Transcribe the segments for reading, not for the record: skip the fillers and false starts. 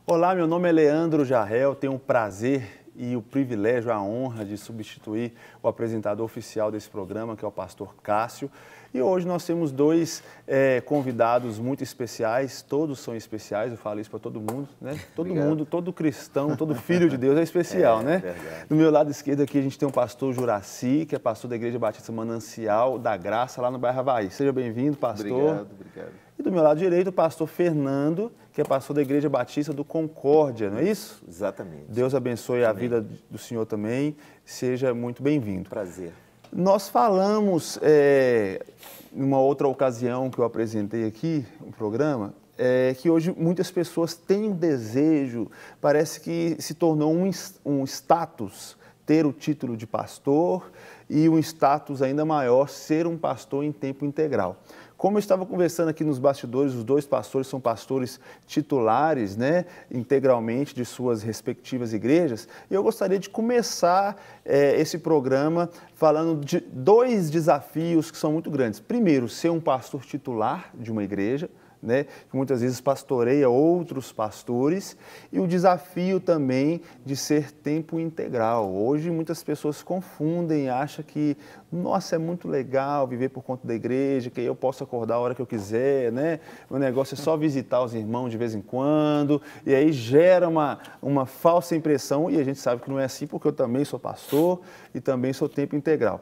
Olá, meu nome é Leandro Jarrel, tenho o prazer e o privilégio, a honra de substituir o apresentador oficial desse programa, que é o pastor Cássio. E hoje nós temos dois convidados muito especiais, todos são especiais, eu falo isso para todo mundo, né? Todo Obrigado. mundo, todo cristão, todo filho de Deus é especial, né? Verdade. Do meu lado esquerdo aqui a gente tem o pastor Juraci, que é pastor da Igreja Batista Manancial da Graça, lá no bairro Havaí. Seja bem-vindo, pastor. Obrigado. E do meu lado direito, o pastor Fernando, que é pastor da Igreja Batista do Concórdia, não é isso? Exatamente. Deus abençoe a vida do senhor também. Seja muito bem-vindo. Prazer. Nós falamos, em uma outra ocasião que eu apresentei aqui, o programa, que hoje muitas pessoas têm um desejo, parece que se tornou um status ter o título de pastor e um status ainda maior ser um pastor em tempo integral. Como eu estava conversando aqui nos bastidores, os dois pastores são pastores titulares, né, integralmente de suas respectivas igrejas, e eu gostaria de começar esse programa falando de dois desafios que são muito grandes. Primeiro, ser um pastor titular de uma igreja, né, que muitas vezes pastoreia outros pastores, e o desafio também de ser tempo integral. Hoje muitas pessoas confundem, acham que, nossa, é muito legal viver por conta da igreja, que eu posso acordar a hora que eu quiser, né? O negócio é só visitar os irmãos de vez em quando, e aí gera uma falsa impressão, e a gente sabe que não é assim, porque eu também sou pastor e também sou tempo integral.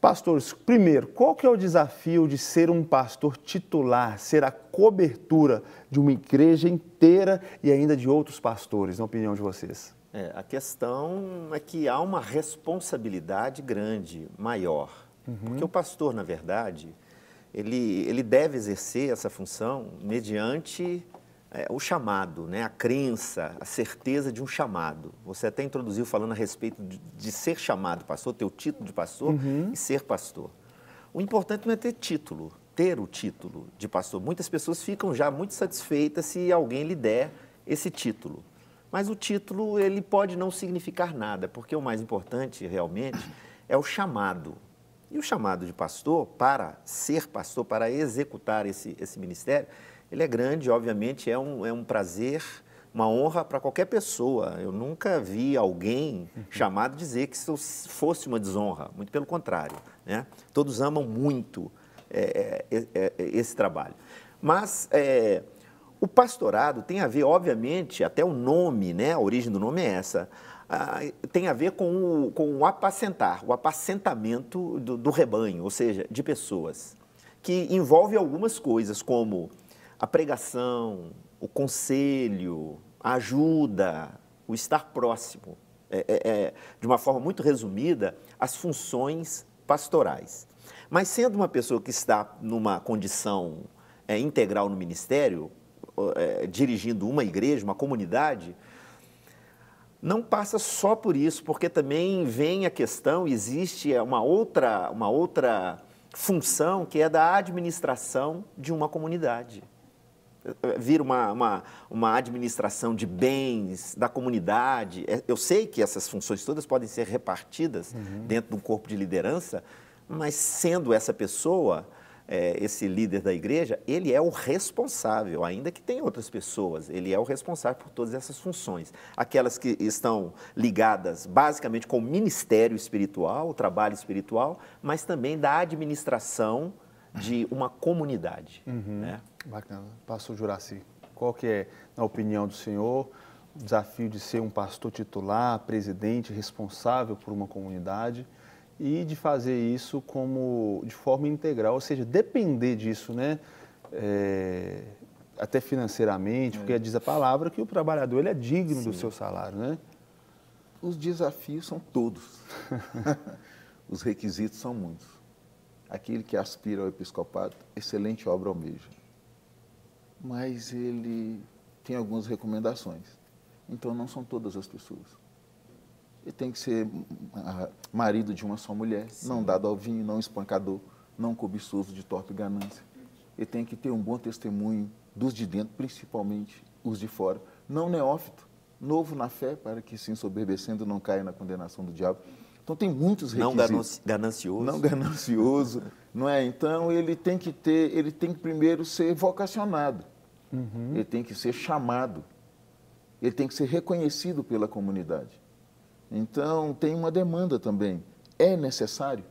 Pastores, primeiro, qual que é o desafio de ser um pastor titular, ser a cobertura de uma igreja inteira e ainda de outros pastores, na opinião de vocês? A questão é que há uma responsabilidade grande, maior. Porque o pastor, na verdade, ele deve exercer essa função mediante o chamado, né? A crença, a certeza de um chamado. Você até introduziu falando a respeito de ser chamado pastor, ter o título de pastor e ser pastor. O importante não é ter título, ter o título de pastor. Muitas pessoas ficam já muito satisfeitas se alguém lhe der esse título. Mas o título, ele pode não significar nada, porque o mais importante realmente é o chamado. E o chamado de pastor, para ser pastor, para executar esse ministério, ele é grande, obviamente, é um prazer, uma honra para qualquer pessoa. Eu nunca vi alguém chamado dizer que isso fosse uma desonra, muito pelo contrário, né? Todos amam muito esse trabalho. Mas o pastorado tem a ver, obviamente, até o nome, né? A origem do nome é essa, tem a ver com o apacentar, o apacentamento do rebanho, ou seja, de pessoas, que envolve algumas coisas como a pregação, o conselho, a ajuda, o estar próximo, de uma forma muito resumida, as funções pastorais. Mas sendo uma pessoa que está numa condição integral no ministério, dirigindo uma igreja, uma comunidade, não passa só por isso, porque também vem a questão, existe uma outra função que é da administração de uma comunidade. Vir uma administração de bens da comunidade. Eu sei que essas funções todas podem ser repartidas dentro de um corpo de liderança, mas sendo essa pessoa, esse líder da igreja, ele é o responsável, ainda que tenha outras pessoas, ele é o responsável por todas essas funções. Aquelas que estão ligadas basicamente com o ministério espiritual, o trabalho espiritual, mas também da administração de uma comunidade. Né? Bacana. Pastor Juraci, qual que é, na opinião do senhor, o desafio de ser um pastor titular, presidente, responsável por uma comunidade e de fazer isso de forma integral, ou seja, depender disso, né? Até financeiramente, porque diz a palavra que o trabalhador ele é digno do seu salário, né? Os desafios são todos. Os requisitos são muitos. Aquele que aspira ao episcopado, excelente obra almeja. Mas ele tem algumas recomendações. Então, não são todas as pessoas. Ele tem que ser marido de uma só mulher, não dado ao vinho, não espancador, não cobiçoso de torpe ganância. Ele tem que ter um bom testemunho dos de dentro, principalmente os de fora. Não neófito, novo na fé, para que, se ensoberbecendo, não caia na condenação do diabo. Então, tem muitos requisitos. Não ganancioso. Não ganancioso, não é? Então, ele tem que primeiro ser vocacionado. Ele tem que ser chamado. ele tem que ser reconhecido pela comunidade. Então, tem uma demanda também. É necessário.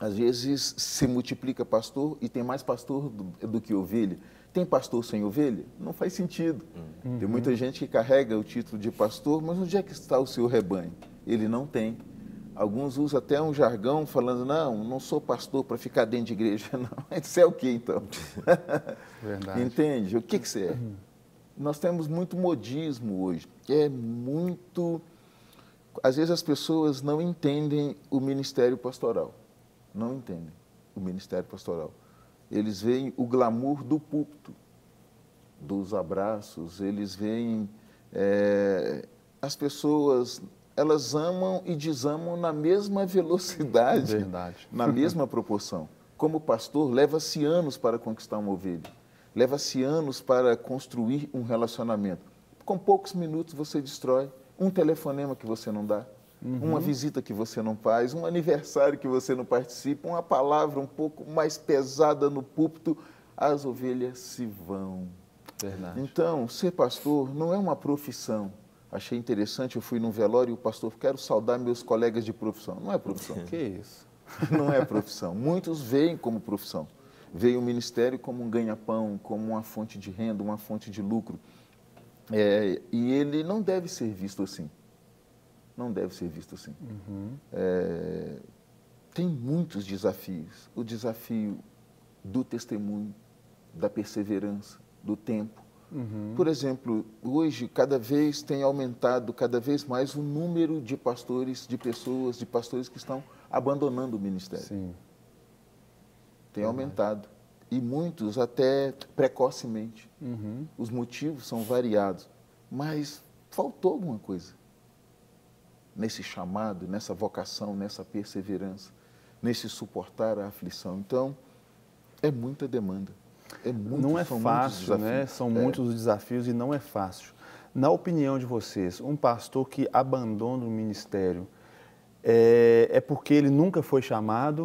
Às vezes se multiplica pastor e tem mais pastor do que ovelha. Tem pastor sem ovelha? Não faz sentido. Tem muita gente que carrega o título de pastor, mas onde é que está o seu rebanho? Ele não tem. Alguns usam até um jargão falando, não sou pastor para ficar dentro de igreja. Não, isso é o que então? Verdade. Entende? O que você é? Nós temos muito modismo hoje. É muito... Às vezes as pessoas não entendem o ministério pastoral. Não entendem o ministério pastoral. Eles veem o glamour do púlpito, dos abraços, eles veem as pessoas, elas amam e desamam na mesma velocidade, Verdade. na mesma proporção. Como pastor, leva-se anos para conquistar uma ovelha, leva-se anos para construir um relacionamento. Com poucos minutos você destrói um telefonema que você não dá, uma visita que você não faz, um aniversário que você não participa, uma palavra um pouco mais pesada no púlpito, as ovelhas se vão. Verdade. Então, ser pastor não é uma profissão. Achei interessante, eu fui num velório e o pastor, quero saudar meus colegas de profissão. Não é profissão. Que isso? Não é profissão. Muitos veem como profissão. Veem o ministério como um ganha-pão, como uma fonte de renda, uma fonte de lucro. E ele não deve ser visto assim. Não deve ser visto assim. Tem muitos desafios. O desafio do testemunho, da perseverança, do tempo. Por exemplo, hoje cada vez tem aumentado cada vez mais o número de pastores, de pessoas, de pastores que estão abandonando o ministério. Sim. Tem aumentado. E muitos até precocemente. Os motivos são variados. Mas faltou alguma coisa nesse chamado, nessa vocação, nessa perseverança, nesse suportar a aflição. Então, é muita demanda. Não é fácil, né? São muitos os desafios e não é fácil. Na opinião de vocês, um pastor que abandona o ministério é porque ele nunca foi chamado,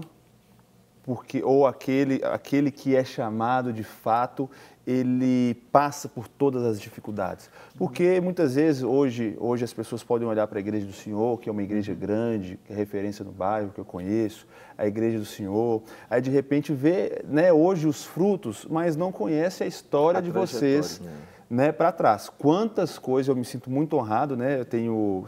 ou aquele que é chamado de fato, ele passa por todas as dificuldades. Porque muitas vezes, hoje as pessoas podem olhar para a Igreja do Senhor, que é uma igreja grande, que é referência no bairro, que eu conheço, a Igreja do Senhor, aí de repente vê, né, hoje os frutos, mas não conhece a história de vocês, né, para trás. Quantas coisas, eu me sinto muito honrado, né? Eu tenho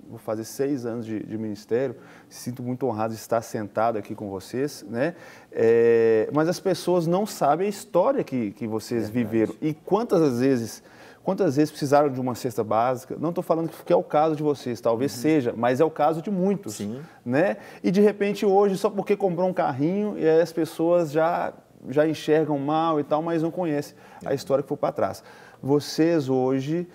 vou fazer 6 anos de ministério, sinto muito honrado de estar sentado aqui com vocês, né? Mas as pessoas não sabem a história que vocês viveram. E quantas vezes precisaram de uma cesta básica? Não estou falando que é o caso de vocês, talvez seja, mas é o caso de muitos. Sim. Né? E de repente hoje, só porque comprou um carrinho, e aí as pessoas já enxergam mal e tal, mas não conhecem a história que foi para trás. Vocês hoje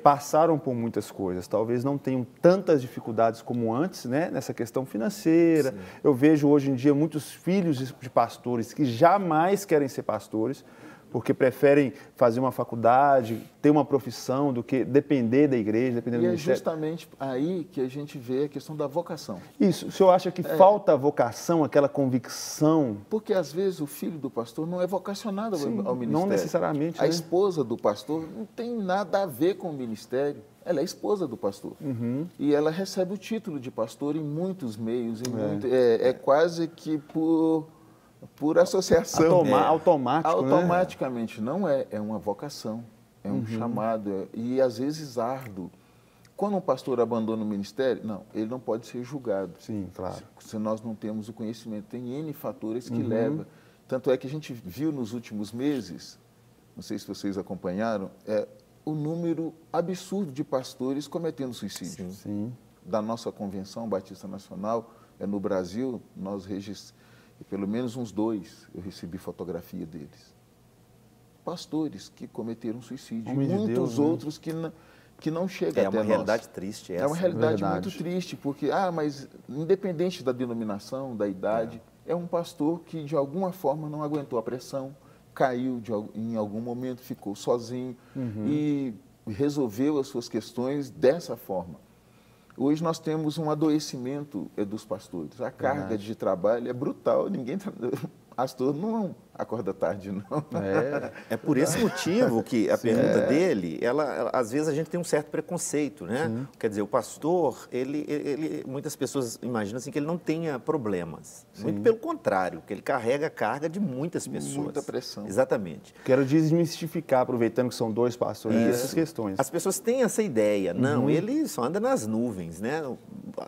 passaram por muitas coisas, talvez não tenham tantas dificuldades como antes, né? Nessa questão financeira. Sim. Eu vejo hoje em dia muitos filhos de pastores que jamais querem ser pastores, porque preferem fazer uma faculdade, ter uma profissão, do que depender da igreja, depender do ministério. E é justamente aí que a gente vê a questão da vocação. Isso. O senhor acha que falta a vocação, aquela convicção? Porque, às vezes, o filho do pastor não é vocacionado ao ministério. Não necessariamente. A esposa do pastor não tem nada a ver com o ministério. Ela é esposa do pastor. E ela recebe o título de pastor em muitos meios. É quase que por associação. Automaticamente, né? Não é uma vocação, é um chamado, e às vezes árduo. Quando um pastor abandona o ministério, ele não pode ser julgado. Sim, claro. Se nós não temos o conhecimento, tem N fatores que levam. Tanto é que a gente viu nos últimos meses, não sei se vocês acompanharam, o número absurdo de pastores cometendo suicídio. Sim. Da nossa Convenção Batista Nacional, no Brasil, nós registramos, pelo menos uns 2, eu recebi fotografia deles. Pastores que cometeram suicídio. Muitos outros que não chegam até nós. É uma realidade triste essa. É uma realidade muito triste, porque, mas independente da denominação, da idade, é um pastor que de alguma forma não aguentou a pressão, caiu em algum momento, ficou sozinho e resolveu as suas questões dessa forma. Hoje nós temos um adoecimento dos pastores. A carga de trabalho é brutal. pastor não acorda tarde, não. É por esse motivo que a pergunta dele, às vezes a gente tem um certo preconceito, né? Sim. Quer dizer, o pastor, muitas pessoas imaginam assim que ele não tenha problemas. Muito pelo contrário, que ele carrega a carga de muitas pessoas. Muita pressão. Exatamente. Quero desmistificar, aproveitando que são dois pastores, essas questões. As pessoas têm essa ideia. Não, ele só anda nas nuvens, né?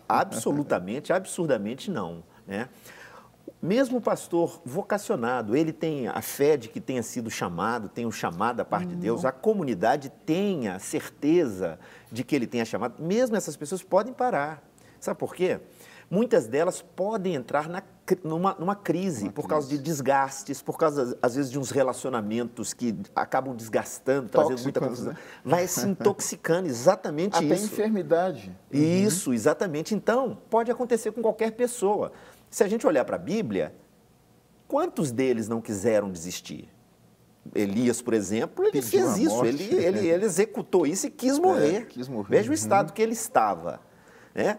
Absolutamente, absurdamente não, né? Mesmo o pastor vocacionado, ele tem a fé de que tenha sido chamado, tem um chamado da parte de Deus, a comunidade tem a certeza de que ele tenha chamado, mesmo essas pessoas podem parar. Sabe por quê? Muitas delas podem entrar numa crise por causa de desgastes, por causa, às vezes, de uns relacionamentos que acabam desgastando, trazendo muita confusão. Né? Vai se intoxicando, exatamente Até isso. enfermidade. Isso, exatamente. Então, pode acontecer com qualquer pessoa. Se a gente olhar para a Bíblia, quantos deles não quiseram desistir? Elias, por exemplo, ele Pediu fez a isso, morte. ele executou isso e quis morrer. Quis morrer. Veja o estado que ele estava, né?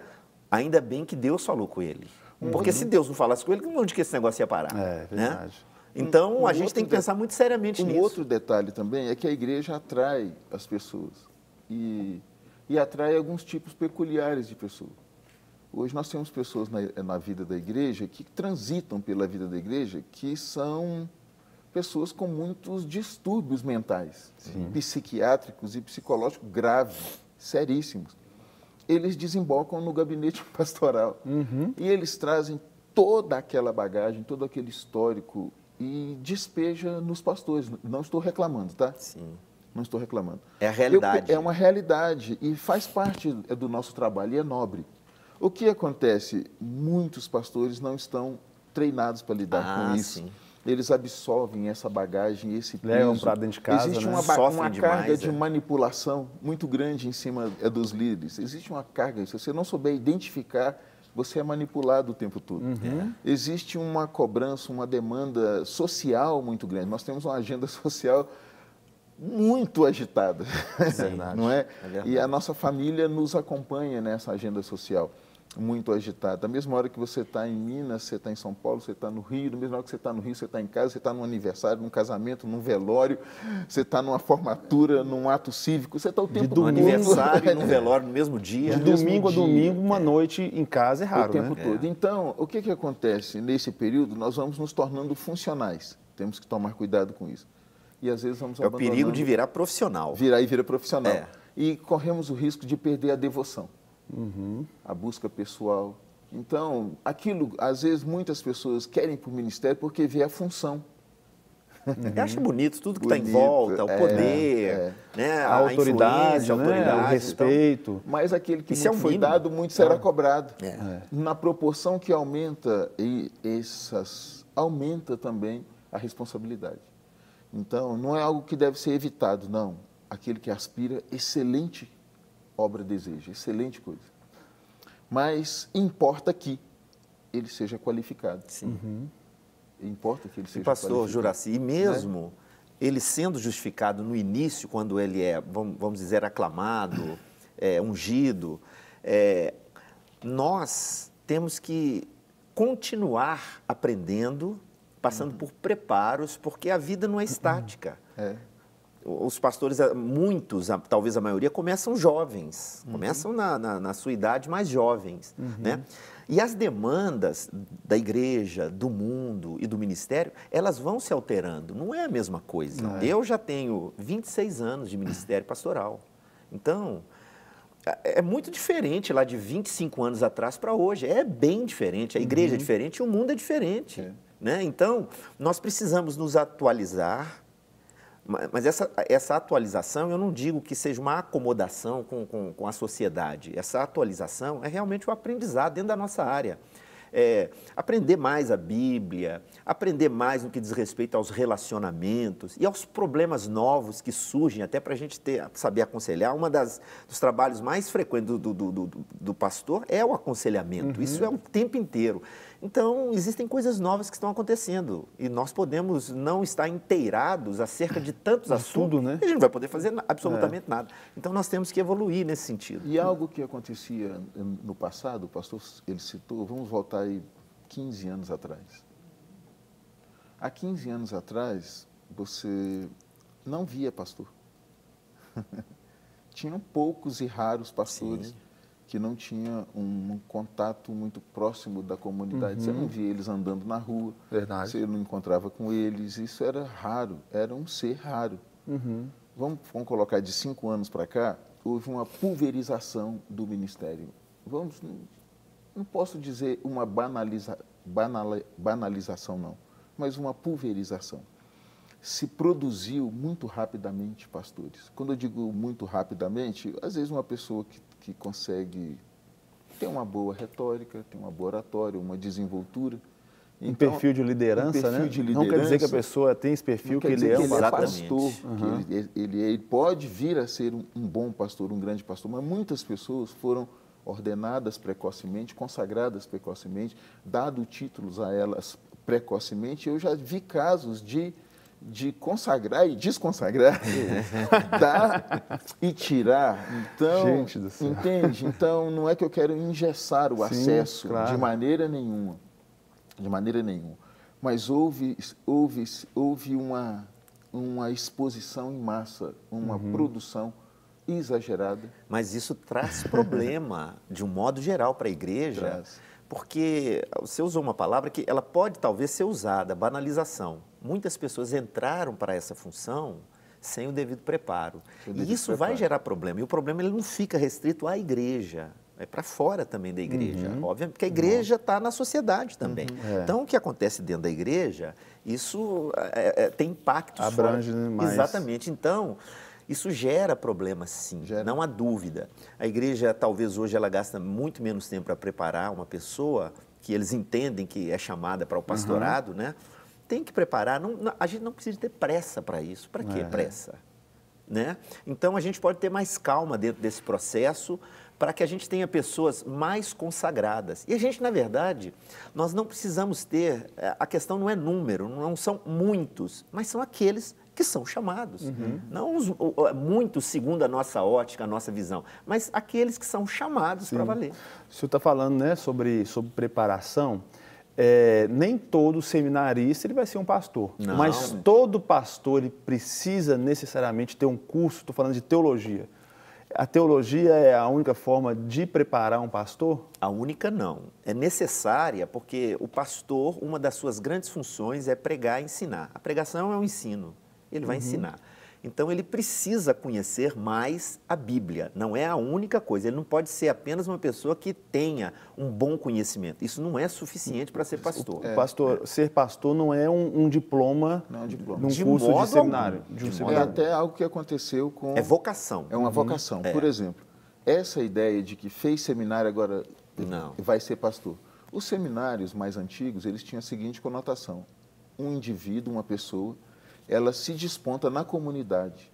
Ainda bem que Deus falou com ele. Porque se Deus não falasse com ele, onde que esse negócio ia parar? É verdade. Né? Então, a gente tem que pensar muito seriamente nisso. Outro detalhe também é que a igreja atrai as pessoas e atrai alguns tipos peculiares de pessoas. Hoje nós temos pessoas na vida da igreja que transitam pela vida da igreja que são pessoas com muitos distúrbios mentais, psiquiátricos e psicológicos graves, seríssimos. Eles desembocam no gabinete pastoral e eles trazem toda aquela bagagem, todo aquele histórico e despeja nos pastores. Não estou reclamando, tá? Sim. Não estou reclamando. É a realidade. É uma realidade e faz parte do nosso trabalho e é nobre. O que acontece? Muitos pastores não estão treinados para lidar com isso. Sim. Eles absorvem essa bagagem, esse peso. Levam para dentro de casa, Existe né? uma Sofrem carga demais, de manipulação muito grande em cima dos líderes. Existe uma carga, se você não souber identificar, você é manipulado o tempo todo. Existe uma cobrança, uma demanda social muito grande. Nós temos uma agenda social muito agitada, não é? E a nossa família nos acompanha nessa agenda social muito agitada. Da mesma hora que você está em Minas, você está em São Paulo, você está no Rio, da mesma hora que você está no Rio, você está em casa, você está num aniversário, num casamento, num velório, você está numa formatura, num ato cívico, você está o tempo todo. No aniversário e no velório no mesmo dia. De domingo a domingo, uma noite em casa é raro, o tempo né? todo. Então, o que acontece nesse período? Nós vamos nos tornando funcionais. Temos que tomar cuidado com isso. E às vezes vamos abandonando. É o perigo de virar profissional. Vira profissional. É. E corremos o risco de perder a devoção, a busca pessoal. Então, às vezes, muitas pessoas querem para o ministério porque vê a função. Eu acho bonito tudo que está em volta, o poder, né, a autoridade, influência, o respeito. Mas aquele que Isso muito é o foi mínimo. dado, muito será cobrado. É. Na proporção que aumenta, aumenta também a responsabilidade. Então, não é algo que deve ser evitado, não. Aquele que aspira, excelente obra deseja, excelente coisa. Mas importa que ele seja qualificado. Sim. Importa que ele seja Pastor qualificado. Juraci, e mesmo ele sendo justificado no início, quando ele é, vamos dizer, aclamado, ungido, nós temos que continuar aprendendo, passando por preparos, porque a vida não é estática. Os pastores, muitos, talvez a maioria, começam jovens, começam na sua idade mais jovens, né? E as demandas da igreja, do mundo e do ministério, elas vão se alterando, não é a mesma coisa. Eu já tenho 26 anos de ministério pastoral, então é muito diferente lá de 25 anos atrás para hoje, é bem diferente, a igreja é diferente e o mundo é diferente. Né? Então, nós precisamos nos atualizar, mas essa atualização, eu não digo que seja uma acomodação com a sociedade. Essa atualização é realmente o aprendizado dentro da nossa área. Aprender mais a Bíblia, aprender mais no que diz respeito aos relacionamentos e aos problemas novos que surgem, até para a gente saber aconselhar. Dos trabalhos mais frequentes do pastor é o aconselhamento. Isso é o tempo inteiro. Então, existem coisas novas que estão acontecendo e nós podemos não estar inteirados acerca de tantos assuntos, tudo, né? E a gente não vai poder fazer absolutamente nada. Então, nós temos que evoluir nesse sentido. E algo que acontecia no passado, o pastor ele citou, vamos voltar aí 15 anos atrás. Há 15 anos atrás, você não via pastor. Tinham poucos e raros pastores que não tinham um contato muito próximo da comunidade. Você não via eles andando na rua, você não encontrava com eles. Isso era raro, era um ser raro. Vamos colocar de 5 anos para cá, houve uma pulverização do ministério. Não posso dizer uma banalização, não, mas uma pulverização. Se produziu muito rapidamente pastores. Quando eu digo muito rapidamente, às vezes uma pessoa que consegue ter uma boa retórica, tem uma boa oratória, uma desenvoltura. Então, um perfil de liderança, né? Não quer dizer que a pessoa tem esse perfil, que ele é um pastor. Ele pode vir a ser um bom pastor, um grande pastor, mas muitas pessoas foram ordenadas precocemente, consagradas precocemente, dado títulos a elas precocemente. Eu já vi casos de consagrar e desconsagrar, dar e tirar. Então, gente do céu. Entende? Então, não é que eu quero engessar o acesso, claro, de maneira nenhuma. De maneira nenhuma. Mas houve uma exposição em massa, uma produção exagerada. Mas isso traz problema, de um modo geral, para a igreja, porque você usou uma palavra que ela pode talvez ser usada, banalização. Muitas pessoas entraram para essa função sem o devido preparo. E isso vai gerar problema. E o problema ele não fica restrito à igreja, é para fora também da igreja, obviamente, porque a igreja está na sociedade também. Então, o que acontece dentro da igreja, isso tem impactos abrange mais. Exatamente. Então, isso gera problemas, sim, não há dúvida. A igreja, talvez hoje, ela gasta muito menos tempo para preparar uma pessoa que eles entendem que é chamada para o pastorado, né? Tem que preparar, a gente não precisa ter pressa para isso. Para que pressa? Né? Então, a gente pode ter mais calma dentro desse processo para que a gente tenha pessoas mais consagradas. E a gente, na verdade, nós não precisamos ter, a questão não é número, não são muitos, mas são aqueles que são chamados. Não muitos segundo a nossa ótica, a nossa visão, mas aqueles que são chamados para valer. O senhor está falando, né, sobre preparação. Nem todo seminarista ele vai ser um pastor, mas todo pastor ele precisa necessariamente ter um curso. Estou falando de teologia. A teologia é a única forma de preparar um pastor? A única não. É necessária porque o pastor, uma das suas grandes funções é pregar e ensinar. A pregação é um ensino, ele vai ensinar. Então, ele precisa conhecer mais a Bíblia. Não é a única coisa. Ele não pode ser apenas uma pessoa que tenha um bom conhecimento. Isso não é suficiente para ser pastor. Ser pastor não é um diploma, de um curso de seminário. É até algo que aconteceu com... É vocação. É uma vocação. Por exemplo, essa ideia de que fez seminário agora vai ser pastor. Os seminários mais antigos, eles tinham a seguinte conotação. Um indivíduo, uma pessoa, ela se desponta na comunidade.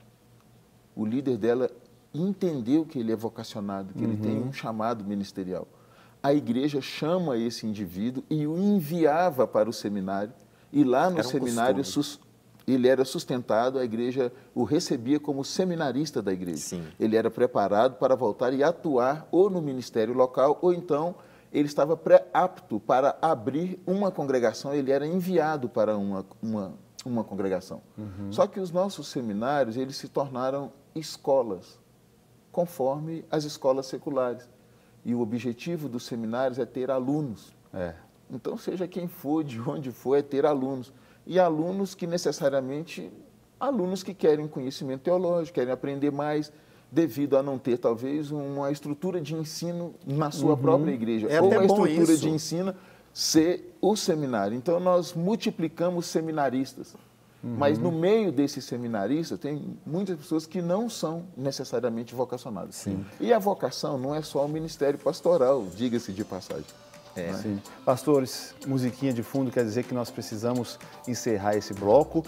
O líder dela entendeu que ele é vocacionado, que ele tem um chamado ministerial. A igreja chama esse indivíduo e o enviava para o seminário. E lá no seminário ele era sustentado, a igreja o recebia como seminarista da igreja. Sim. Ele era preparado para voltar e atuar ou no ministério local, ou então ele estava pré-apto para abrir uma congregação, ele era enviado para uma congregação. Só que os nossos seminários, eles se tornaram escolas, conforme as escolas seculares. E o objetivo dos seminários é ter alunos. Então, seja quem for, de onde for, é ter alunos. E alunos que necessariamente, alunos que querem conhecimento teológico, querem aprender mais, devido a não ter, talvez, uma estrutura de ensino na sua própria igreja. Ou uma estrutura de ensino ser o seminário. Então, nós multiplicamos seminaristas. Mas no meio desses seminaristas, tem muitas pessoas que não são necessariamente vocacionadas. E a vocação não é só o ministério pastoral, diga-se de passagem. Pastores, musiquinha de fundo quer dizer que nós precisamos encerrar esse bloco.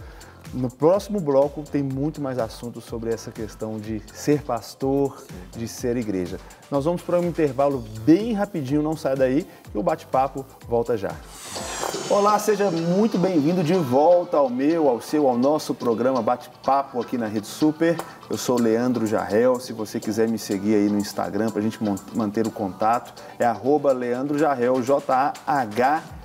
No próximo bloco tem muito mais assuntos sobre essa questão de ser pastor, de ser igreja. Nós vamos para um intervalo bem rapidinho, não sai daí, e o bate-papo volta já. Olá, seja muito bem-vindo de volta ao nosso programa Bate-Papo aqui na Rede Super. Eu sou Leandro Jarrell, se você quiser me seguir aí no Instagram para a gente manter o contato, é @LeandroJarrell, J-A-H-E-L.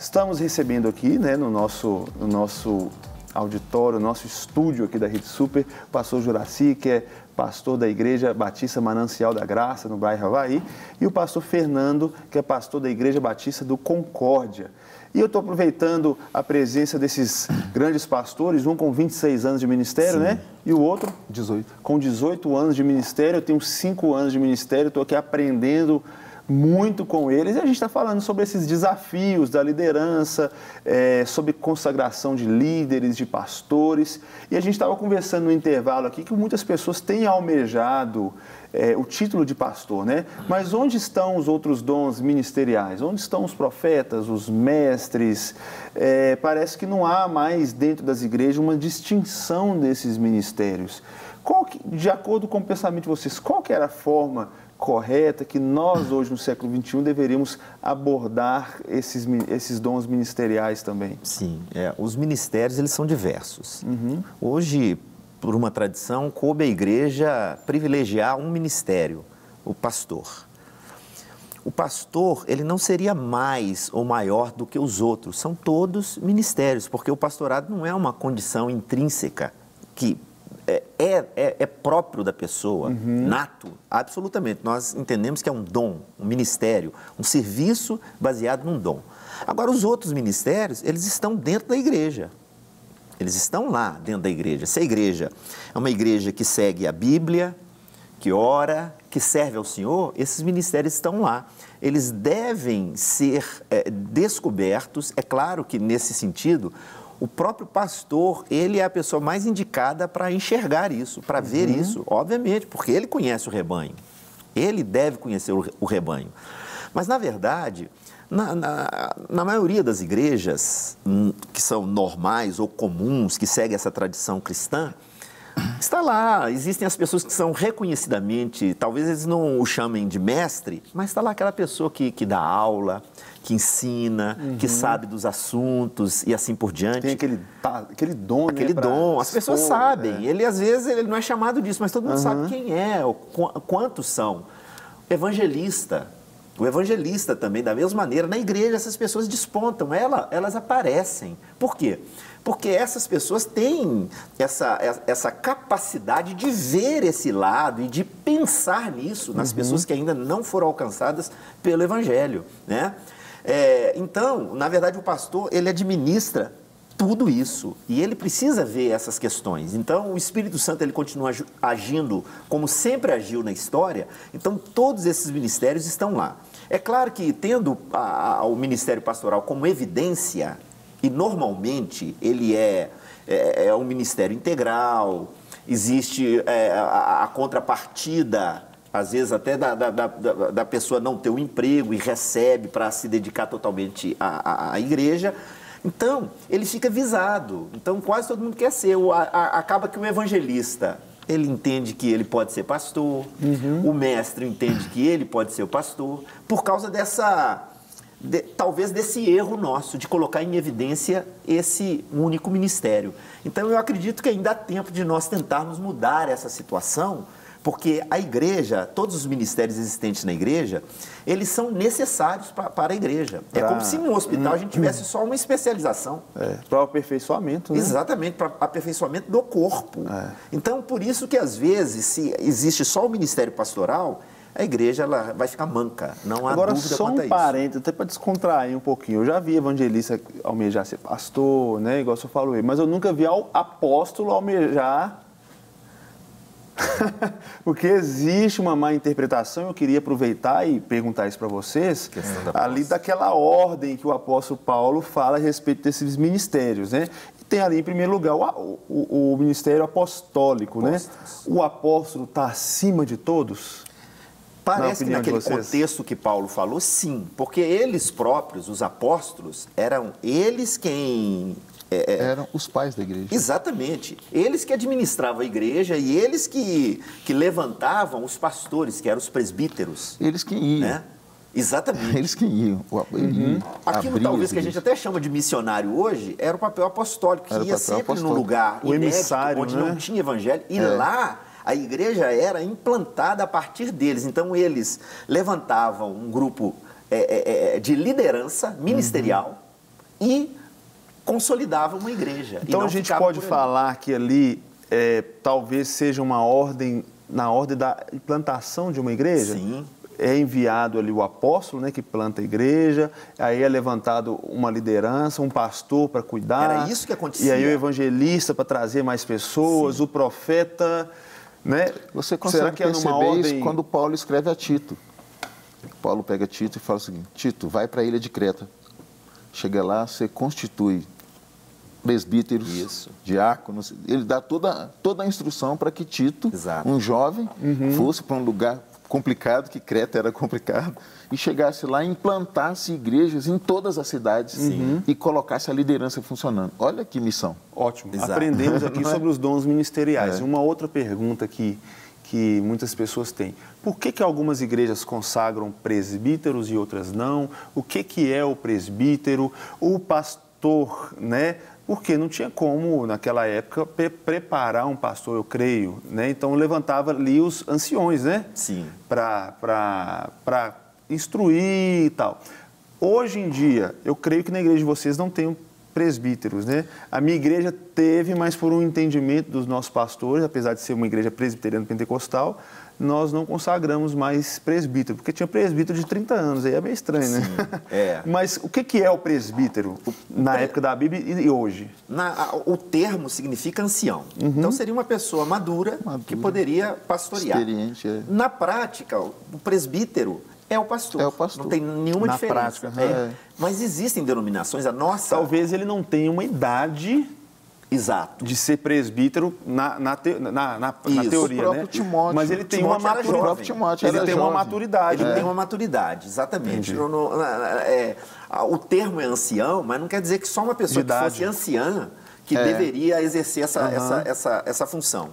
Estamos recebendo aqui, né, no nosso auditório, nosso estúdio aqui da Rede Super, o pastor Juraci, que é pastor da Igreja Batista Manancial da Graça, no bairro Havaí, e o pastor Fernando, que é pastor da Igreja Batista do Concórdia. E eu estou aproveitando a presença desses grandes pastores, um com 26 anos de ministério, sim, né? E o outro? 18. Com 18 anos de ministério, eu tenho 5 anos de ministério, estou aqui aprendendo muito com eles, e a gente está falando sobre esses desafios da liderança, sobre consagração de líderes, de pastores, e a gente estava conversando no intervalo aqui que muitas pessoas têm almejado o título de pastor, né? Mas onde estão os outros dons ministeriais? Onde estão os profetas, os mestres? Parece que não há mais dentro das igrejas uma distinção desses ministérios. De acordo com o pensamento de vocês, qual que era a forma correta que nós hoje no século XXI deveríamos abordar esses dons ministeriais também? Sim, os ministérios eles são diversos. Hoje, por uma tradição, coube à igreja privilegiar um ministério, o pastor. O pastor, ele não seria mais ou maior do que os outros, são todos ministérios, porque o pastorado não é uma condição intrínseca que é próprio da pessoa, nato, absolutamente. Nós entendemos que é um dom, um ministério, um serviço baseado num dom. Agora, os outros ministérios, eles estão dentro da igreja. Eles estão lá dentro da igreja. Se a igreja é uma igreja que segue a Bíblia, que ora, que serve ao Senhor, esses ministérios estão lá. Eles devem ser descobertos. É claro que, nesse sentido, o próprio pastor, ele é a pessoa mais indicada para enxergar isso, para ver isso, obviamente, porque ele conhece o rebanho. Ele deve conhecer o rebanho. Mas, na verdade, na maioria das igrejas que são normais ou comuns, que seguem essa tradição cristã, está lá, existem as pessoas que são reconhecidamente, talvez eles não o chamem de mestre, mas está lá aquela pessoa que dá aula, que ensina, que sabe dos assuntos e assim por diante. Tem aquele dom, aquele dom, as pessoas sabem. Ele, às vezes, ele não é chamado disso, mas todo mundo sabe quem é, quantos são. Evangelista. O evangelista também, da mesma maneira, na igreja essas pessoas despontam, elas aparecem. Por quê? Porque essas pessoas têm essa capacidade de ver esse lado e de pensar nisso, nas pessoas que ainda não foram alcançadas pelo evangelho, né? Então, na verdade, o pastor, ele administra tudo isso e ele precisa ver essas questões. Então, o Espírito Santo, ele continua agindo como sempre agiu na história, então todos esses ministérios estão lá. É claro que, tendo o ministério pastoral como evidência, e normalmente ele é um ministério integral, existe a contrapartida, às vezes até da pessoa não ter um emprego e recebe para se dedicar totalmente à igreja. Então, ele fica visado. Então, quase todo mundo quer ser. Acaba que o evangelista, ele entende que ele pode ser pastor, o mestre entende que ele pode ser o pastor, por causa talvez desse erro nosso de colocar em evidência esse único ministério. Então, eu acredito que ainda há tempo de nós tentarmos mudar essa situação, porque a igreja, todos os ministérios existentes na igreja, eles são necessários para a igreja. É como se no hospital a gente tivesse só uma especialização. Para o aperfeiçoamento, né? Exatamente, para o aperfeiçoamento do corpo. Então, por isso que às vezes, se existe só o ministério pastoral, a igreja ela vai ficar manca, não há Agora, dúvida só quanto a um isso. parênteses, até para descontrair um pouquinho. Eu já vi evangelista almejar ser pastor, né? Igual o senhor falou aí, mas eu nunca vi apóstolo almejar. Porque existe uma má interpretação, eu queria aproveitar e perguntar isso para vocês, ali daquela ordem que o apóstolo Paulo fala a respeito desses ministérios, né? E tem ali, em primeiro lugar, o ministério apostólico, né? O apóstolo está acima de todos? Parece que naquele contexto que Paulo falou, sim, porque eles próprios, os apóstolos, eram eles quem... eram os pais da igreja. Exatamente. Eles que administravam a igreja e eles que levantavam os pastores, que eram os presbíteros. Eles que iam. Né? Exatamente. Eles que iam. Aquilo talvez que a gente até chama de missionário hoje, era o papel apostólico, que ia sempre num lugar inédito, onde não tinha evangelho, e lá a igreja era implantada a partir deles. Então eles levantavam um grupo de liderança ministerial, e consolidava uma igreja. Então a gente pode falar que ali talvez seja uma ordem, na ordem da implantação de uma igreja? Sim. É enviado ali o apóstolo, né, que planta a igreja, aí é levantado uma liderança, um pastor para cuidar. Era isso que acontecia. E aí o evangelista para trazer mais pessoas, sim, o profeta, né? Você consegue perceber isso quando Paulo escreve a Tito. Paulo pega Tito e fala o seguinte: Tito, vai para a ilha de Creta. Chega lá, você constitui presbíteros, isso, diáconos. Ele dá toda a instrução para que Tito, exato, um jovem, fosse para um lugar complicado, que Creta era complicado, e chegasse lá e implantasse igrejas em todas as cidades, e colocasse a liderança funcionando. Olha que missão. Ótimo. Exato. Aprendemos aqui sobre os dons ministeriais. Uma outra pergunta que muitas pessoas têm: por que algumas igrejas consagram presbíteros e outras não? O que é o presbítero? O pastor, né? Porque não tinha como, naquela época, preparar um pastor, eu creio, né? Então, levantava ali os anciões, né? Sim. Para instruir e tal. Hoje em dia, eu creio que na igreja de vocês não tem presbíteros, né? A minha igreja teve, mas por um entendimento dos nossos pastores, apesar de ser uma igreja presbiteriana pentecostal, nós não consagramos mais presbítero, porque tinha presbítero de 30 anos, aí é meio estranho, né? Sim, Mas o que é o presbítero na época da Bíblia e hoje? O termo significa ancião. Então seria uma pessoa madura que poderia pastorear. Experiente, Na prática, o presbítero é o pastor. É o pastor. Não tem nenhuma diferença. Prática, Mas existem denominações, a nossa... Talvez ele não tenha uma idade... Exato. De ser presbítero na teoria, né? Timóteo, mas ele tem uma maturidade. Ele tem uma maturidade. Ele tem uma maturidade, exatamente. O termo é ancião, mas não quer dizer que só uma pessoa que fosse anciã que deveria exercer essa função.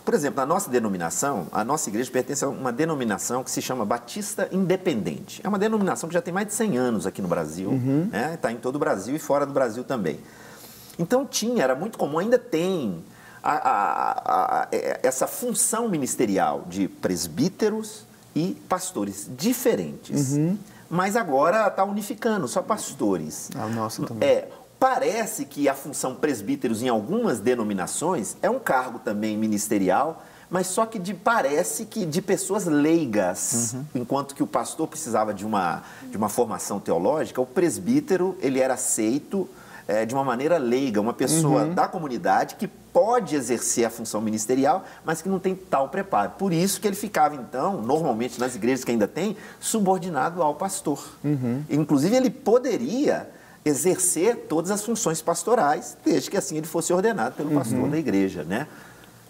Por exemplo, na nossa denominação, a nossa igreja pertence a uma denominação que se chama Batista Independente. É uma denominação que já tem mais de 100 anos aqui no Brasil, né? Está em todo o Brasil e fora do Brasil também. Então era muito comum, ainda tem essa função ministerial de presbíteros e pastores diferentes. Mas agora está unificando, só pastores. A nossa também. Parece que a função presbíteros em algumas denominações é um cargo também ministerial, mas só que parece que de pessoas leigas, enquanto que o pastor precisava de uma formação teológica, o presbítero ele era aceito de uma maneira leiga, uma pessoa da comunidade que pode exercer a função ministerial, mas que não tem tal preparo. Por isso que ele ficava, então, normalmente nas igrejas que ainda tem, subordinado ao pastor. Inclusive, ele poderia exercer todas as funções pastorais, desde que assim ele fosse ordenado pelo pastor da igreja, né?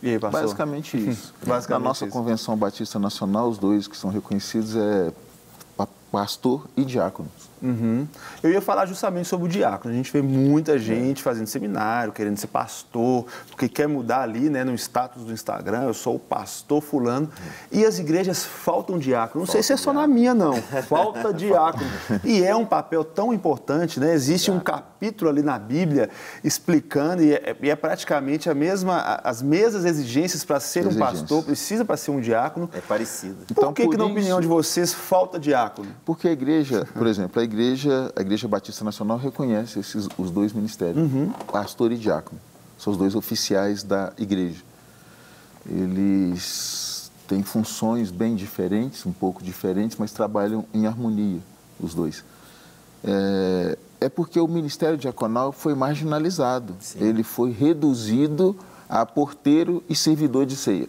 E aí, pastor? Basicamente isso. Na nossa Convenção Batista Nacional, os dois que são reconhecidos é pastor e diácono. Eu ia falar justamente sobre o diácono. A gente vê muita gente fazendo seminário, querendo ser pastor, porque quer mudar ali, né, no status do Instagram, eu sou o pastor fulano. E as igrejas faltam diácono. Não sei se é só na minha, não. Falta diácono. E é um papel tão importante, né? Existe um capítulo ali na Bíblia explicando, e é praticamente as mesmas exigências para ser um pastor, precisa para ser um diácono. É parecido. Por que na opinião de vocês, falta diácono? Porque a igreja, por exemplo, a Igreja Batista Nacional reconhece os dois ministérios, pastor e diácono. São os dois oficiais da igreja. Eles têm funções bem diferentes, um pouco diferentes, mas trabalham em harmonia, os dois. É porque o ministério diaconal foi marginalizado. Sim. Ele foi reduzido a porteiro e servidor de ceia.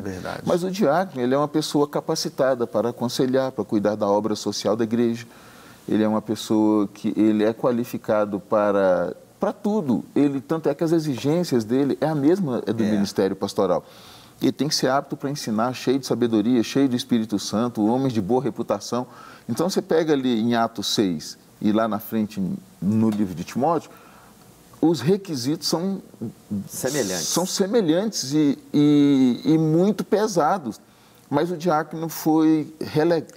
Verdade. Mas o diácono, ele é uma pessoa capacitada para aconselhar, para cuidar da obra social da igreja. Ele é uma pessoa que ele é qualificado para tudo. Tanto é que as exigências dele é a mesma do ministério pastoral. Ele tem que ser apto para ensinar, cheio de sabedoria, cheio do Espírito Santo, homens de boa reputação. Então, você pega ali em Atos 6 e lá na frente no livro de Timóteo, os requisitos são semelhantes e muito pesados. Mas o diácono foi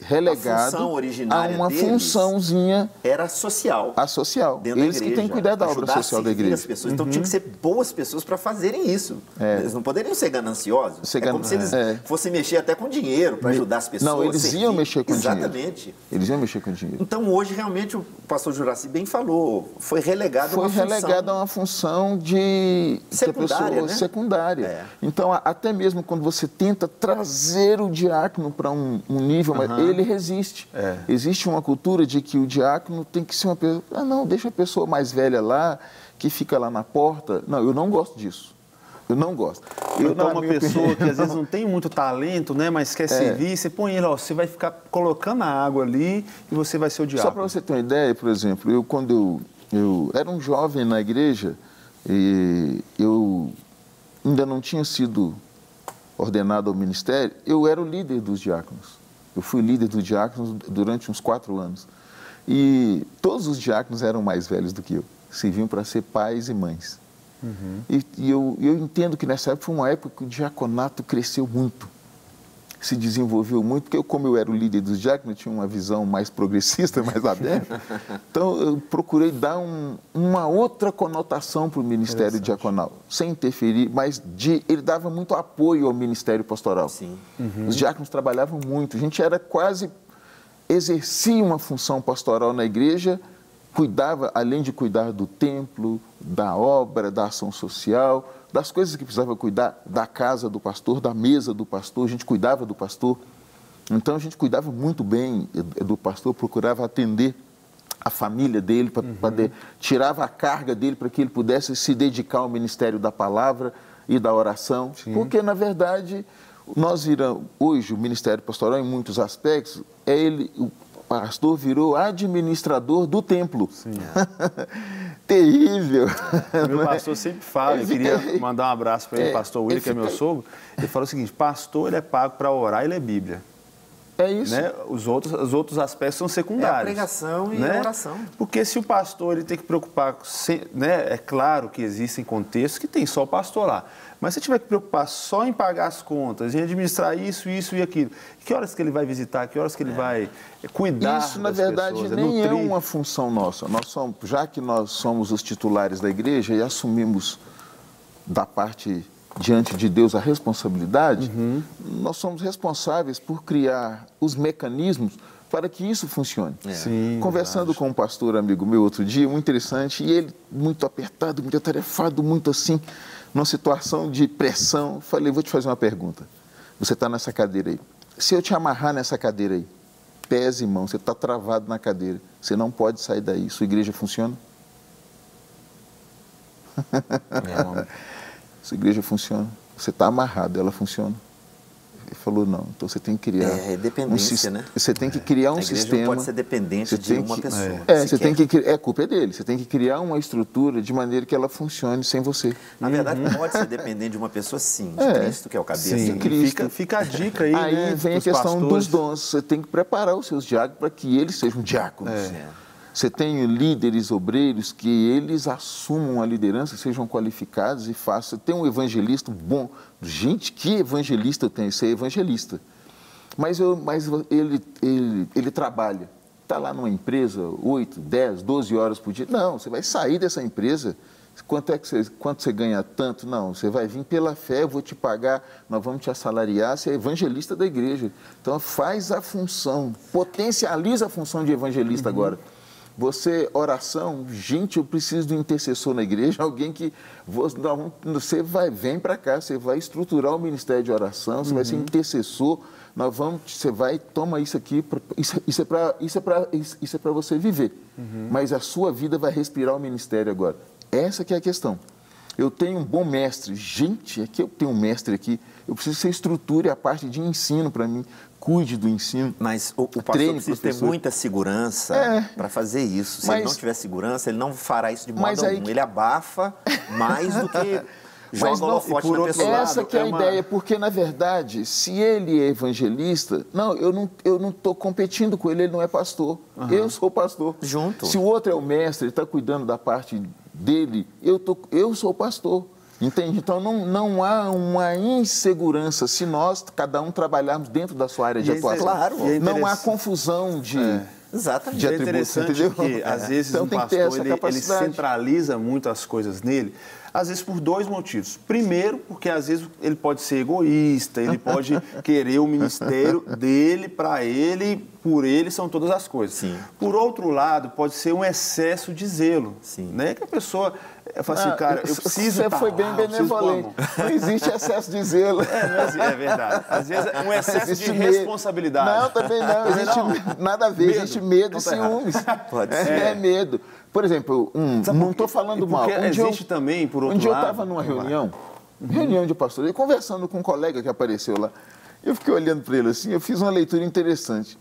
relegado a uma funçãozinha... Era social. A social. Dentro Eles da igreja, que têm que cuidar da obra social da igreja. As pessoas. Então tinha que ser boas pessoas para fazerem isso. Eles não poderiam ser gananciosos. Como se eles fossem mexer até com dinheiro para ajudar as pessoas. Não, eles iam mexer com dinheiro. Exatamente. Eles iam mexer com dinheiro. Então hoje realmente o pastor Juraci bem falou, foi relegado a uma função de secundária, né? Secundária. Então até mesmo quando você tenta trazer o diácono para um nível, mas ele resiste. Existe uma cultura de que o diácono tem que ser uma pessoa... não, deixa a pessoa mais velha lá, que fica lá na porta. Não, eu não gosto disso. Eu não gosto. Uma pessoa que às vezes não tem muito talento, né, mas quer servir, você põe ele, você vai ficar colocando a água ali e você vai ser o diácono. Só para você ter uma ideia, por exemplo, quando eu era um jovem na igreja, e eu ainda não tinha sido ordenado ao ministério, eu era o líder dos diáconos. Eu fui líder dos diáconos durante uns 4 anos. E todos os diáconos eram mais velhos do que eu. Serviam para ser pais e mães. E eu entendo que nessa época foi uma época que o diaconato cresceu muito. Se desenvolveu muito, porque como eu era o líder dos diáconos, eu tinha uma visão mais progressista, mais aberta. Então, eu procurei dar uma outra conotação para o ministério diaconal, sem interferir, mas ele dava muito apoio ao ministério pastoral. Sim. Os diáconos trabalhavam muito, a gente era quase, exercia uma função pastoral na igreja, cuidava, além de cuidar do templo, da obra, da ação social, das coisas que precisava cuidar, da casa do pastor, da mesa do pastor, a gente cuidava do pastor. Então, a gente cuidava muito bem do pastor, procurava atender a família dele, tirava a carga dele para que ele pudesse se dedicar ao ministério da palavra e da oração. Sim. Porque, na verdade, nós viramos, hoje, o ministério pastoral, em muitos aspectos, o pastor virou administrador do templo. Sim. Terrível. O meu pastor sempre fala, eu queria mandar um abraço para ele, pastor William, que é meu sogro. Ele falou o seguinte: pastor, ele é pago para orar e ler Bíblia. É isso. Né? Os outros aspectos são secundários. É a pregação e a oração. Porque se o pastor ele tem que preocupar, né? É claro que existem contextos que tem só o pastor lá. Mas se tiver que preocupar só em pagar as contas, em administrar isso e aquilo, que horas que ele vai visitar, que horas que ele vai cuidar isso, na verdade, pessoas, nem é uma função nossa. Já que nós somos os titulares da igreja e assumimos da parte diante de Deus a responsabilidade, nós somos responsáveis por criar os mecanismos para que isso funcione. Sim, conversando com um pastor amigo meu outro dia, muito interessante, e ele muito apertado, muito atarefado, muito assim, numa situação de pressão, falei: vou te fazer uma pergunta. Você está nessa cadeira aí. Se eu te amarrar nessa cadeira aí, pés e mãos, você está travado na cadeira, você não pode sair daí. Sua igreja funciona? Sua igreja funciona. Você está amarrado, ela funciona? Ele falou: não. Então você tem que criar... É dependência, né? Você tem que criar um sistema... A igreja não pode ser dependente de uma pessoa. Você tem que... A culpa é dele. Você tem que criar uma estrutura de maneira que ela funcione sem você. Na verdade, pode ser dependente de uma pessoa, sim. De Cristo, que é o cabeça. Sim. Cristo. Fica a dica aí, Aí né, vem a questão dos dons. Você tem que preparar os seus diáconos para que eles sejam diáconos. Você tem líderes obreiros que eles assumam a liderança, sejam qualificados e façam. Tem um evangelista bom. Gente, que evangelista eu tenho? Esse é evangelista. Mas ele trabalha. Está lá numa empresa 8, 10, 12 horas por dia. Não, você vai sair dessa empresa. Quanto você ganha tanto? Não, você vai vir pela fé, eu vou te pagar, nós vamos te assalariar, você é evangelista da igreja. Então faz a função, potencializa a função de evangelista agora. Você, oração, gente, eu preciso de um intercessor na igreja, alguém que... Você vem para cá, você vai estruturar o ministério de oração, você vai ser intercessor, você vai, toma isso aqui, isso é para você viver. Mas a sua vida vai respirar o ministério agora. Essa que é a questão. Eu tenho um bom mestre. Gente, aqui eu tenho um mestre aqui. Eu preciso que você estruture a parte de ensino para mim. Cuide do ensino. Mas o pastor precisa ter muita segurança para fazer isso. Se ele não tiver segurança, ele não fará isso de modo algum. Ele abafa mais do que joga o holofote na pessoa. Essa que é a ideia, porque, na verdade, se ele é evangelista... Não, eu não estou competindo com ele, ele não é pastor. Eu sou pastor. Junto. Se o outro é o mestre, ele está cuidando da parte dele, eu sou pastor. Entende? Então, não há uma insegurança se nós, cada um, trabalharmos dentro da sua área de atuação. Claro. Não há confusão de... Exatamente. de É atributos, interessante entendeu? que, às vezes, Então, um tem que ter pastor essa ele capacidade. centraliza muito as coisas nele, às vezes por dois motivos. Primeiro, porque às vezes ele pode ser egoísta, ele pode querer o ministério dele, para ele, por ele, são todas as coisas. Sim. Por outro lado, pode ser um excesso de zelo. Sim. Né? Que a pessoa fala assim, cara, eu preciso Você foi bem benevolente. Não existe excesso de zelo. É verdade. Às vezes é um excesso de responsabilidade. Não, também não. Existe nada a ver. Existe medo e ciúmes. Pode ser. É medo. Por exemplo, não estou falando mal. Existe também, por outro lado... Um dia eu estava numa reunião de pastores, conversando com um colega que apareceu lá. Eu fiquei olhando para ele assim, eu fiz uma leitura interessante.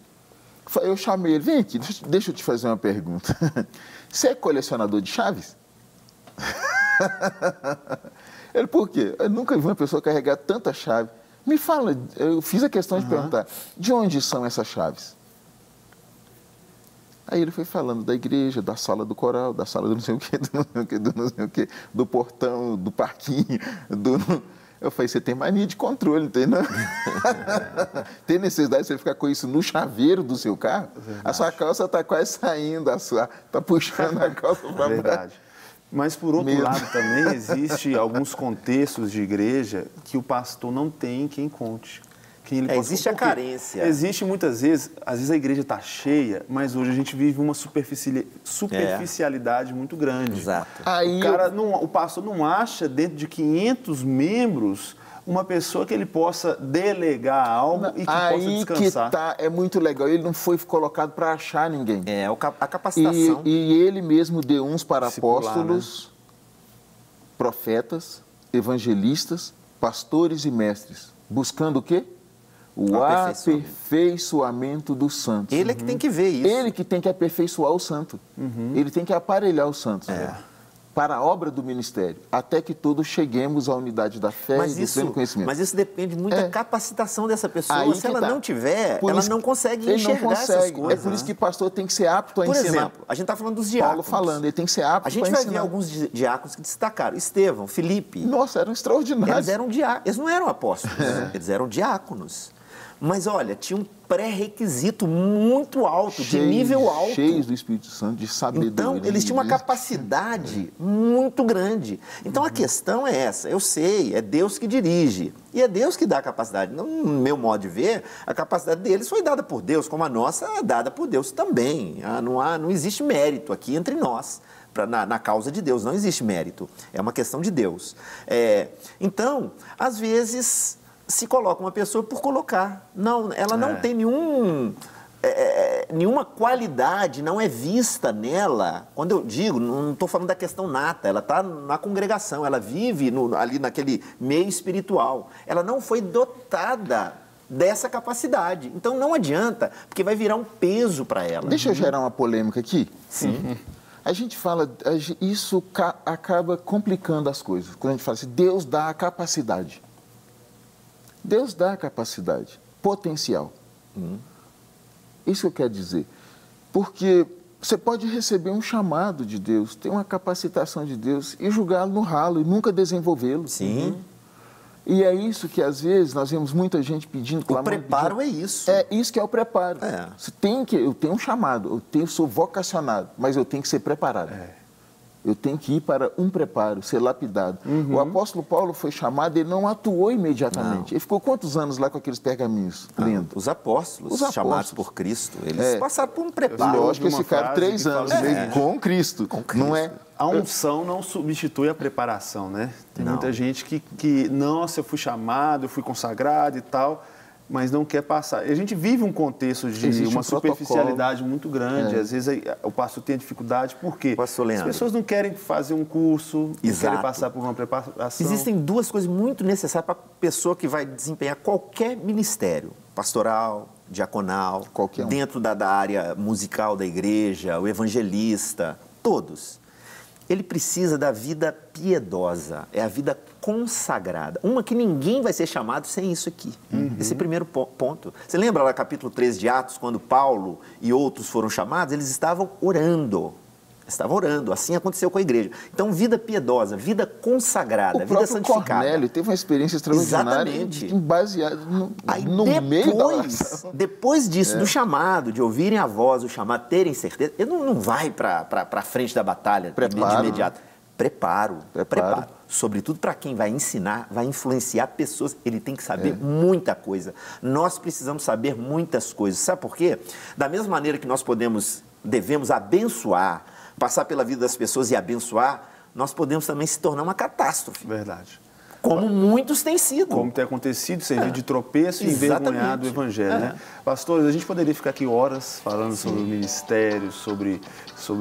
Eu chamei ele, vem aqui, deixa eu te fazer uma pergunta. Você é colecionador de chaves? Ele, por quê? Eu nunca vi uma pessoa carregar tanta chave. Me fala, eu fiz a questão de perguntar, de onde são essas chaves? Aí ele foi falando da igreja, da sala do coral, da sala do não sei o quê, do não sei o quê, do não sei o quê, do portão, do parquinho, Eu falei, você tem mania de controle, entendeu? Tem necessidade de você ficar com isso no chaveiro do seu carro? A sua calça está quase saindo, está puxando a calça para baixo. Verdade. Mas, por outro lado, também existe alguns contextos de igreja que o pastor não tem quem conte. Existe a carência. Existe muitas vezes, às vezes a igreja está cheia, mas hoje a gente vive uma superficialidade muito grande. Exato. O pastor não acha dentro de 500 membros uma pessoa que ele possa delegar algo e que possa descansar. É muito legal. Ele não foi colocado para achar ninguém. A capacitação. E ele mesmo deu uns para apóstolos, profetas, evangelistas, pastores e mestres. Buscando o quê? O aperfeiçoamento dos santos. Ele é que tem que ver isso. Ele que tem que aperfeiçoar o santo. Ele tem que aparelhar os santos. Para a obra do ministério, até que todos cheguemos à unidade da fé e do pleno conhecimento. Mas isso depende muito da capacitação dessa pessoa. Se ela não tiver, ela não consegue enxergar essas coisas. É por isso que o pastor tem que ser apto a ensinar. Por exemplo, a gente está falando dos diáconos. Paulo falando, ele tem que ser apto para ensinar. A gente vai ver alguns diáconos que destacaram. Estevão, Filipe. Nossa, eram extraordinários. Eles eram diáconos. Eles não eram apóstolos, eles eram diáconos. Mas olha, tinha um pré-requisito muito alto, de nível alto. Cheios do Espírito Santo, de sabedoria. Então, eles tinham uma capacidade muito grande. Então, a questão é essa. Eu sei, é Deus que dirige. E é Deus que dá a capacidade. No meu modo de ver, a capacidade deles foi dada por Deus, como a nossa é dada por Deus também. Não existe mérito aqui entre nós. Na causa de Deus, não existe mérito. É uma questão de Deus. Então, às vezes... se coloca uma pessoa por colocar. Não, ela não tem nenhuma qualidade, não é vista nela. Quando eu digo, não estou falando da questão nata, ela está na congregação, ela vive ali naquele meio espiritual. Ela não foi dotada dessa capacidade. Então não adianta, porque vai virar um peso para ela. Deixa eu gerar uma polêmica aqui. Sim. A gente fala, isso acaba complicando as coisas. Quando a gente fala assim, Deus dá a capacidade. Deus dá a capacidade, potencial. Isso que eu quero dizer. Porque você pode receber um chamado de Deus, ter uma capacitação de Deus e julgá-lo no ralo e nunca desenvolvê-lo. Sim. E é isso que, às vezes, nós vemos muita gente pedindo... O preparo é isso. É isso que é o preparo. Você eu tenho um chamado, eu sou vocacionado, mas eu tenho que ser preparado. Eu tenho que ir para um preparo, ser lapidado. O apóstolo Paulo foi chamado, ele não atuou imediatamente. Ele ficou quantos anos lá com aqueles pergaminhos lendo? Os apóstolos, chamados por Cristo, eles passaram por um preparo. Eu acho que eles ficaram 3 anos com Cristo. Não é? A unção não substitui a preparação, né? Tem muita gente que, nossa, eu fui chamado, eu fui consagrado e tal... mas não quer passar. A gente vive um contexto de uma superficialidade muito grande. Às vezes o pastor tem dificuldade, por quê? As pessoas não querem fazer um curso, não querem passar por uma preparação. Existem 2 coisas muito necessárias para a pessoa que vai desempenhar qualquer ministério, pastoral, diaconal, dentro da área musical da igreja, o evangelista, todos. Ele precisa da vida piedosa, é a vida consagrada. Uma que ninguém vai ser chamado sem isso aqui. Esse primeiro ponto. Você lembra lá no capítulo 3 de Atos, quando Paulo e outros foram chamados? Eles estavam orando. Estava orando, assim aconteceu com a igreja. Então, vida piedosa, vida consagrada, vida santificada. Cornélio teve uma experiência extraordinária. Exatamente. Baseada no meio da oração. Depois disso, do chamado, de ouvirem a voz, o chamado, terem certeza, ele não vai para a frente da batalha de imediato. Preparo. Sobretudo para quem vai ensinar, vai influenciar pessoas, ele tem que saber muita coisa. Nós precisamos saber muitas coisas. Sabe por quê? Da mesma maneira que nós devemos abençoar, passar pela vida das pessoas e abençoar, nós podemos também se tornar uma catástrofe. Verdade. Como muitos têm sido. Como tem acontecido, servir de tropeço e envergonhar do Evangelho, né? Pastores, a gente poderia ficar aqui horas falando sobre o ministério, sobre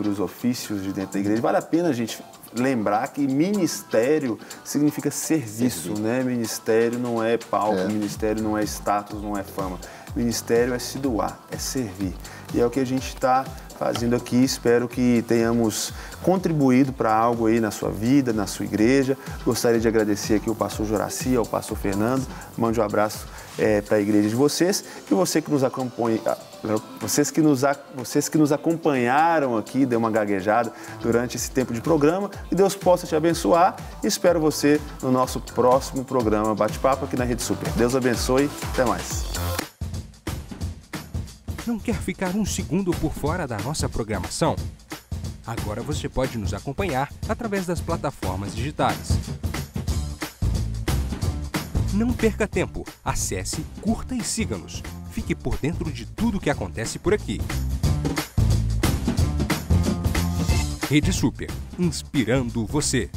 os ofícios de dentro da igreja. Vale a pena a gente lembrar que ministério significa serviço, né? Ministério não é palco, ministério não é status, não é fama. Ministério é se doar, é servir. E é o que a gente está fazendo aqui. Espero que tenhamos contribuído para algo aí na sua vida, na sua igreja. Gostaria de agradecer aqui ao pastor Joraci, ao pastor Fernando. Mande um abraço para a igreja de vocês. E você que nos acompanha, vocês que nos acompanharam aqui, deu uma gaguejada durante esse tempo de programa. Que Deus possa te abençoar. E espero você no nosso próximo programa Bate-Papo aqui na Rede Super. Deus abençoe. Até mais. Não quer ficar um segundo por fora da nossa programação? Agora você pode nos acompanhar através das plataformas digitais. Não perca tempo. Acesse, curta e siga-nos. Fique por dentro de tudo o que acontece por aqui. Rede Super, inspirando você.